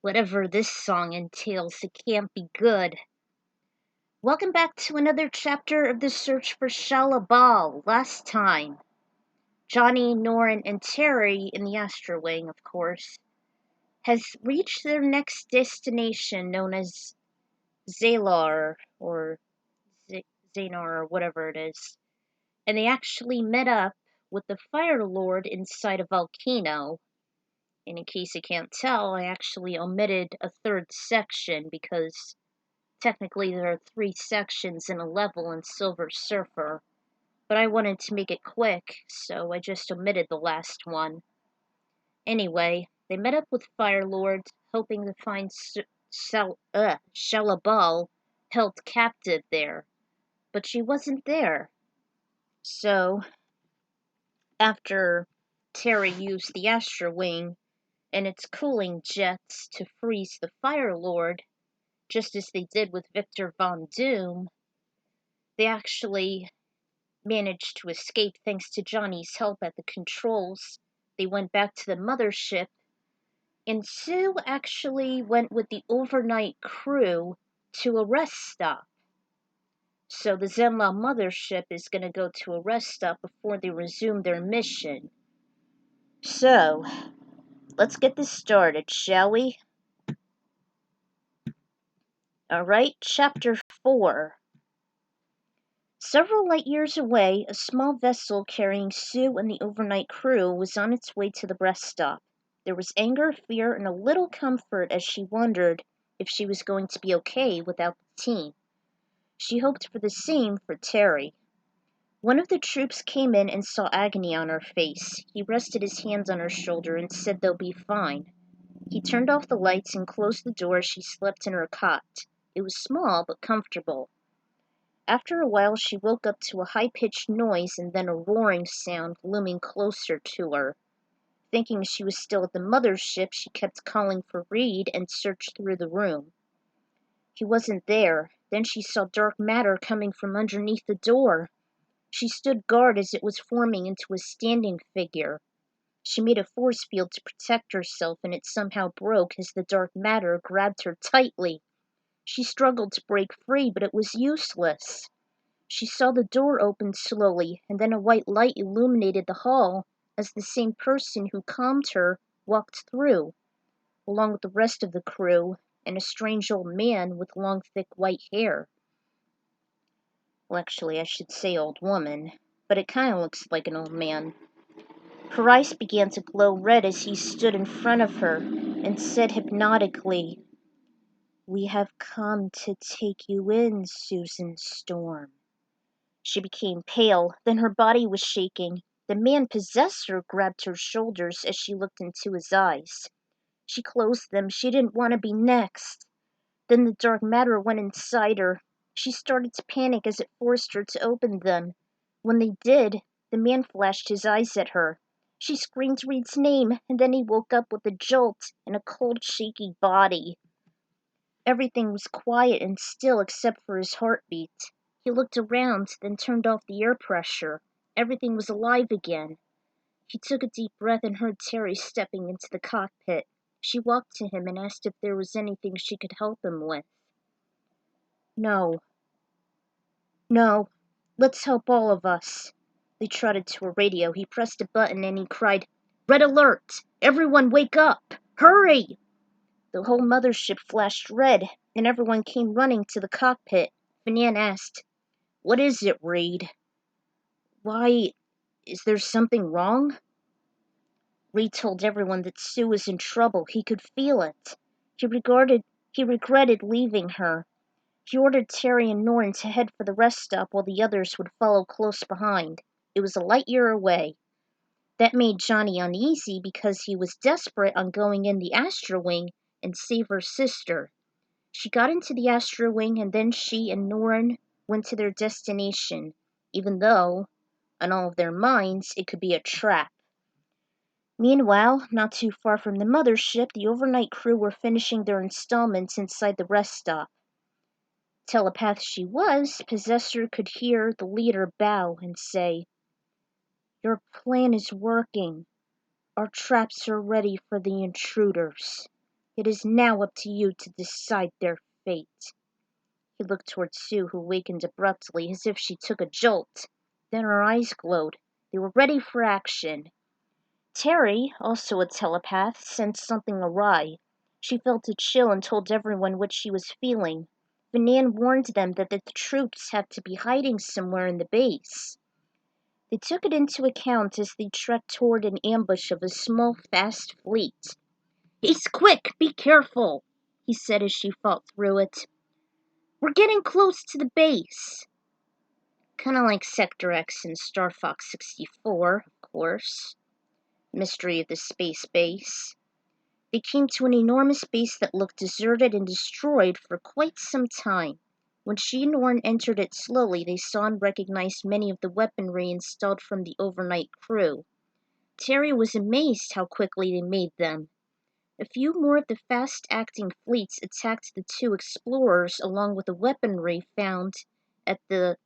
Whatever this song entails, it can't be good. Welcome back to another chapter of the search for Shalla-Bal. Last time, Johnny, Norrin, and Terry, in the Astro Wing, of course, has reached their next destination known as Zalar, or Zanar, or whatever it is. And they actually met up with the Fire Lord inside a volcano. And in case you can't tell, I actually omitted a third section because technically there are 3 sections in a level in Silver Surfer, but I wanted to make it quick, so I just omitted the last one. Anyway, they met up with Firelord, hoping to find Shalla-Bal held captive there, but she wasn't there. So, after Terry used the Astro Wing and its cooling jets to freeze the Fire Lord, just as they did with Victor Von Doom, they actually managed to escape thanks to Johnny's help at the controls. They went back to the mothership, and Sue actually went with the overnight crew to a rest stop. So the Zenn-La mothership is going to go to a rest stop before they resume their mission. So, let's get this started, shall we? Alright, Chapter 4. Several light years away, a small vessel carrying Sue and the overnight crew was on its way to the rest stop. There was anger, fear, and a little comfort as she wondered if she was going to be okay without the team. She hoped for the same for Terry. One of the troops came in and saw agony on her face. He rested his hands on her shoulder and said they'll be fine. He turned off the lights and closed the door as she slept in her cot. It was small but comfortable. After a while she woke up to a high-pitched noise and then a roaring sound looming closer to her. Thinking she was still at the mothership, she kept calling for Reed and searched through the room. He wasn't there. Then she saw dark matter coming from underneath the door. She stood guard as it was forming into a standing figure. She made a force field to protect herself, and it somehow broke as the dark matter grabbed her tightly. She struggled to break free, but it was useless. She saw the door open slowly, and then a white light illuminated the hall as the same person who calmed her walked through, along with the rest of the crew and a strange old man with long, thick white hair. Well, actually, I should say old woman, but it kind of looks like an old man. Her eyes began to glow red as he stood in front of her and said hypnotically, "We have come to take you in, Susan Storm." She became pale, then her body was shaking. The man Possessor grabbed her shoulders as she looked into his eyes. She closed them. She didn't want to be next. Then the dark matter went inside her. She started to panic as it forced her to open them. When they did, the man flashed his eyes at her. She screamed Reed's name, and then he woke up with a jolt in a cold, shaky body. Everything was quiet and still except for his heartbeat. He looked around, then turned off the air pressure. Everything was alive again. He took a deep breath and heard Terry stepping into the cockpit. She walked to him and asked if there was anything she could help him with. No. No. Let's help all of us. They trotted to a radio. He pressed a button and he cried, "Red alert! Everyone wake up! Hurry!" The whole mothership flashed red, and everyone came running to the cockpit. Fernand asked, "What is it, Reed?" "Why, is there something wrong?" Reed told everyone that Sue was in trouble. He could feel it. He regretted leaving her. He ordered Terry and Norrin to head for the rest stop while the others would follow close behind. It was a light year away. That made Johnny uneasy because he was desperate on going in the Astro Wing and save her sister. She got into the Astro Wing and then she and Norrin went to their destination, even though, on all of their minds, it could be a trap. Meanwhile, not too far from the mothership, the overnight crew were finishing their installments inside the rest stop. Telepath she was, Possessor could hear the leader bow and say, "Your plan is working. Our traps are ready for the intruders." It is now up to you to decide their fate. He looked toward Sue, who wakened abruptly, as if she took a jolt. Then her eyes glowed. They were ready for action. Terry, also a telepath, sensed something awry. She felt a chill and told everyone what she was feeling. Vinan warned them that the troops have to be hiding somewhere in the base. They took it into account as they trekked toward an ambush of a small, fast fleet. "He's quick! Be careful!" he said as she fought through it. "We're getting close to the base." Kinda like Sector X in Star Fox 64, of course. Mystery of the Space Base. They came to an enormous base that looked deserted and destroyed for quite some time. When she and Norn entered it slowly, they saw and recognized many of the weaponry installed from the overnight crew. Terry was amazed how quickly they made them. A few more of the fast-acting fleets attacked the two explorers along with the weaponry found at the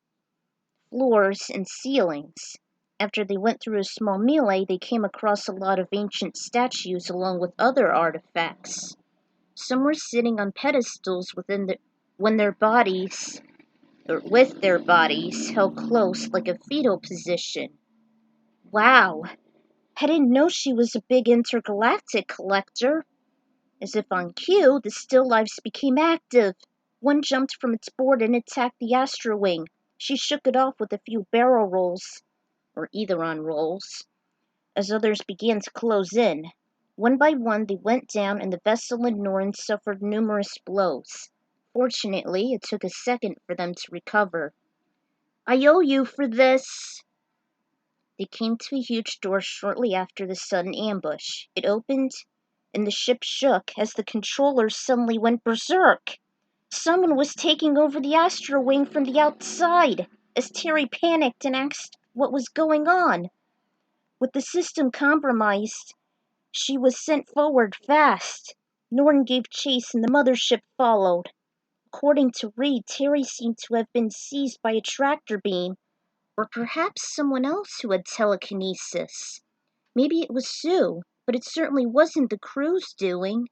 floors and ceilings. After they went through a small melee, they came across a lot of ancient statues along with other artifacts. Some were sitting on pedestals with their bodies held close like a fetal position. Wow, I didn't know she was a big intergalactic collector. As if on cue, the still lifes became active. One jumped from its board and attacked the Astro Wing. She shook it off with a few barrel rolls, or Etheron rolls, as others began to close in. One by one they went down and the vessel and Norn suffered numerous blows. Fortunately, it took a second for them to recover. "I owe you for this." They came to a huge door shortly after the sudden ambush. It opened, and the ship shook as the controllers suddenly went berserk. Someone was taking over the Astro Wing from the outside, as Terry panicked and asked what was going on. With the system compromised, she was sent forward fast. Norton gave chase and the Mothership followed. According to Reed, Terry seemed to have been seized by a tractor beam, or perhaps someone else who had telekinesis. Maybe it was Sue, but it certainly wasn't the crew's doing.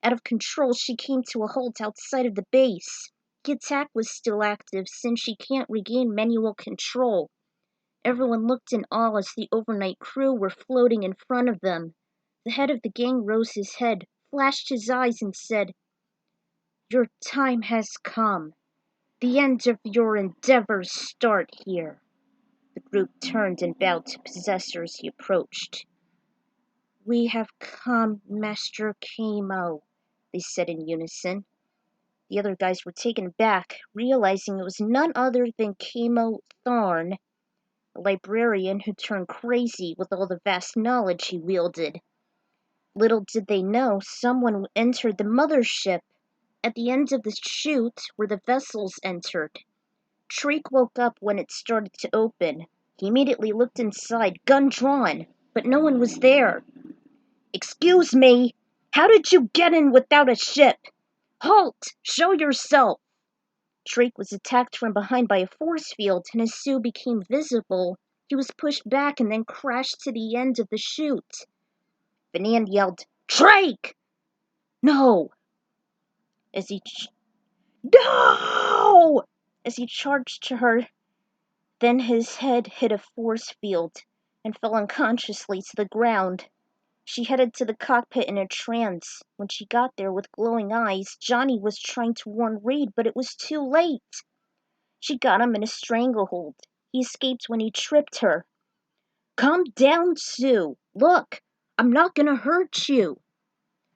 Out of control, she came to a halt outside of the base. The attack was still active since she can't regain manual control. Everyone looked in awe as the overnight crew were floating in front of them. The head of the gang rose his head, flashed his eyes, and said, "Your time has come. The end of your endeavors start here." The group turned and bowed to Possessor as he approached. "We have come, Master Kamo," they said in unison. The other guys were taken aback, realizing it was none other than Kamo Tharnn, a librarian who turned crazy with all the vast knowledge he wielded. Little did they know, someone entered the Mothership, at the end of the chute where the vessels entered. Shriek woke up when it started to open. He immediately looked inside, gun drawn, but no one was there. "Excuse me, how did you get in without a ship? Halt! Show yourself!" Drake was attacked from behind by a force field, and as Sue became visible, he was pushed back and then crashed to the end of the chute. Vinan yelled, "Drake! No!" As he No! As he charged to her, then his head hit a force field and fell unconsciously to the ground. She headed to the cockpit in a trance. When she got there with glowing eyes, Johnny was trying to warn Reed, but it was too late. She got him in a stranglehold. He escaped when he tripped her. "Calm down, Sue. Look, I'm not gonna hurt you."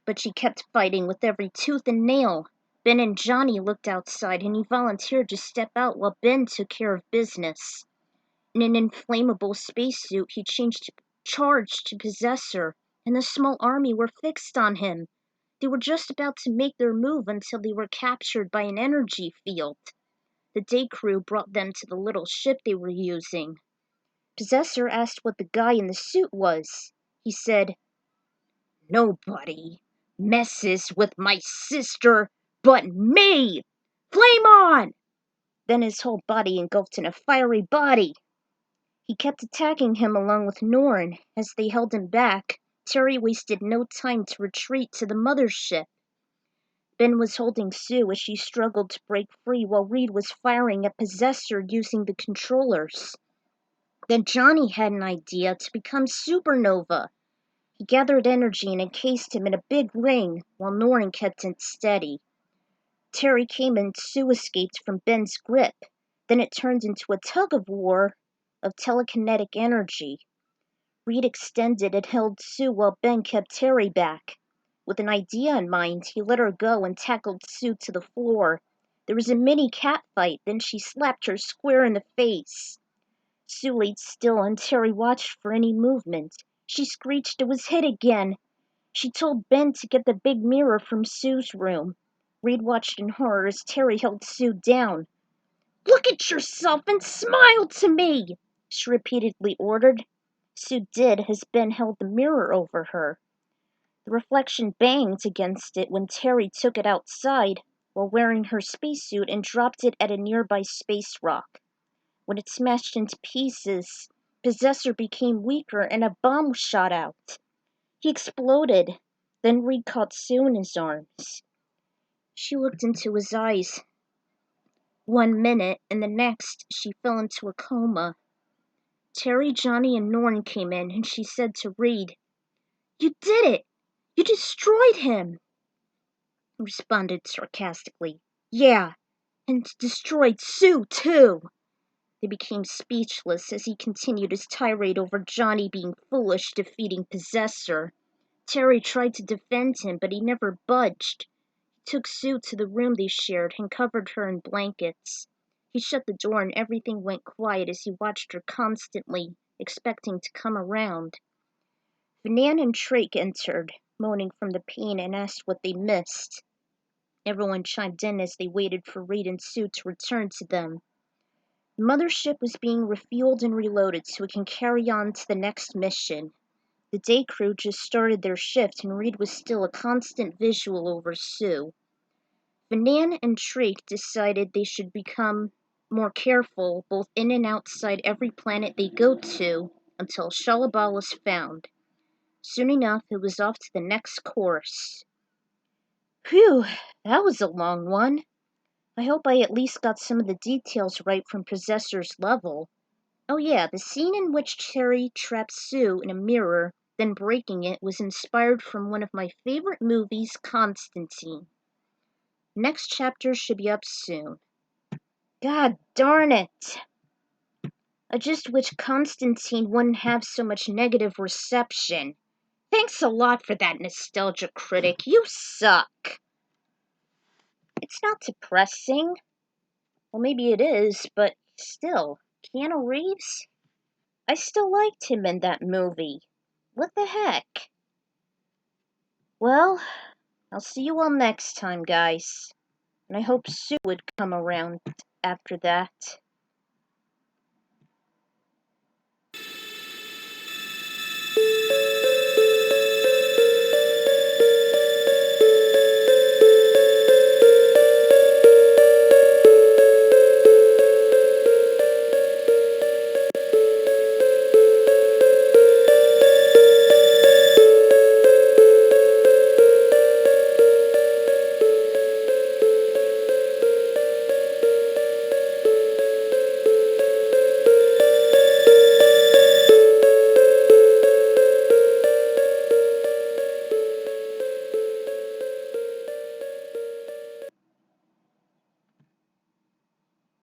But she kept fighting with every tooth and nail. Ben and Johnny looked outside, and he volunteered to step out while Ben took care of business. In an inflammable spacesuit, he charged to Possessor, and the small army were fixed on him. They were just about to make their move until they were captured by an energy field. The day crew brought them to the little ship they were using. Possessor asked what the guy in the suit was. He said, "Nobody messes with my sister but me! Flame on!" Then his whole body engulfed in a fiery body. He kept attacking him along with Norn as they held him back. Terry wasted no time to retreat to the mothership. Ben was holding Sue as she struggled to break free while Reed was firing at Possessor using the controllers. Then Johnny had an idea to become Supernova. He gathered energy and encased him in a big ring while Norrin kept it steady. Terry came and Sue escaped from Ben's grip. Then it turned into a tug-of-war of telekinetic energy. Reed extended and held Sue while Ben kept Terry back. With an idea in mind, he let her go and tackled Sue to the floor. There was a mini catfight, then she slapped her square in the face. Sue laid still and Terry watched for any movement. She screeched it was hit again. She told Ben to get the big mirror from Sue's room. Reed watched in horror as Terry held Sue down. "Look at yourself and smile to me!" she repeatedly ordered. Sue did as Ben held the mirror over her. The reflection banged against it when Terry took it outside while wearing her spacesuit and dropped it at a nearby space rock. When it smashed into pieces, Possessor became weaker and a bomb shot out. He exploded. Then Reed caught Sue in his arms. She looked into his eyes. 1 minute, and the next she fell into a coma. Terry, Johnny, and Norn came in, and she said to Reed, "You did it! You destroyed him!" He responded sarcastically, "Yeah, and destroyed Sue, too!" They became speechless as he continued his tirade over Johnny being foolish defeating Possessor. Terry tried to defend him, but he never budged. He took Sue to the room they shared and covered her in blankets. He shut the door and everything went quiet as he watched her constantly, expecting to come around. Vinan and Trake entered, moaning from the pain, and asked what they missed. Everyone chimed in as they waited for Reed and Sue to return to them. The mothership was being refueled and reloaded so it can carry on to the next mission. The day crew just started their shift and Reed was still a constant visual over Sue. Vinan and Trake decided they should become more careful both in and outside every planet they go to until Shalla-Bal was found. Soon enough, it was off to the next course. Phew, that was a long one. I hope I at least got some of the details right from Possessor's level. Oh yeah, the scene in which Terry traps Sue in a mirror, then breaking it, was inspired from one of my favorite movies, Constantine. Next chapter should be up soon. God darn it! I just wish Constantine wouldn't have so much negative reception. Thanks a lot for that, nostalgia critic. You suck. It's not depressing. Well, maybe it is, but still, Keanu Reeves? I still liked him in that movie. What the heck? Well, I'll see you all next time, guys. And I hope Sue would come around after that.